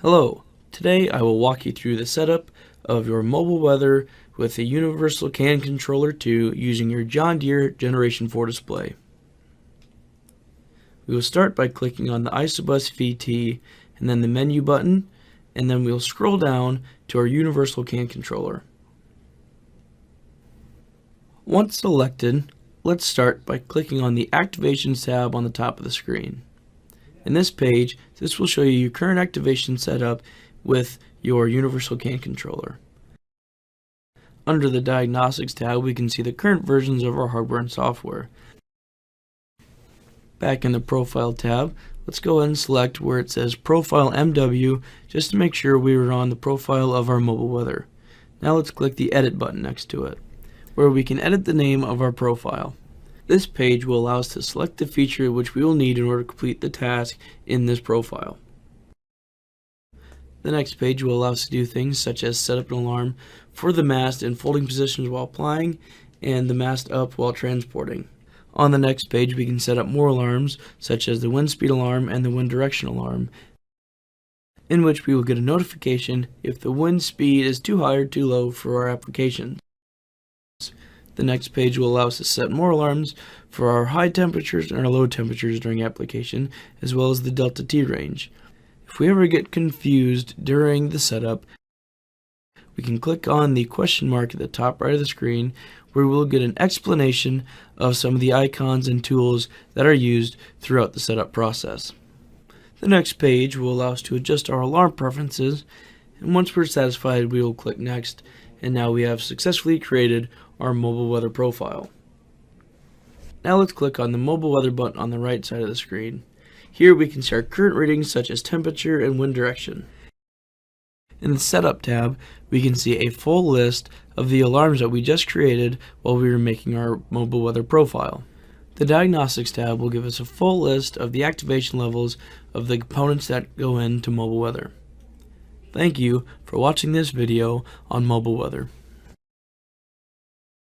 Hello, today I will walk you through the setup of your mobile weather with the Universal CAN Controller 2 using your John Deere Gen4 display. We will start by clicking on the Isobus VT and then the menu button, and then we'll scroll down to our Universal CAN Controller. Once selected, let's start by clicking on the Activations tab on the top of the screen. In this page, this will show you your current activation setup with your Universal CAN controller. Under the Diagnostics tab, we can see the current versions of our hardware and software. Back in the Profile tab, let's go ahead and select where it says Profile MW just to make sure we are on the profile of our mobile weather. Now let's click the Edit button next to it, where we can edit the name of our profile. This page will allow us to select the feature which we will need in order to complete the task in this profile. The next page will allow us to do things such as set up an alarm for the mast in folding positions while applying and the mast up while transporting. On the next page we can set up more alarms such as the wind speed alarm and the wind direction alarm, in which we will get a notification if the wind speed is too high or too low for our application. The next page will allow us to set more alarms for our high temperatures and our low temperatures during application, as well as the delta T range. If we ever get confused during the setup, we can click on the question mark at the top right of the screen, where we'll get an explanation of some of the icons and tools that are used throughout the setup process. The next page will allow us to adjust our alarm preferences, and once we're satisfied, we will click Next, and now we have successfully created our mobile weather profile. Now let's click on the mobile weather button on the right side of the screen. Here we can see our current readings such as temperature and wind direction. In the Setup tab, we can see a full list of the alarms that we just created while we were making our mobile weather profile. The Diagnostics tab will give us a full list of the activation levels of the components that go into mobile weather. Thank you for watching this video on mobile weather.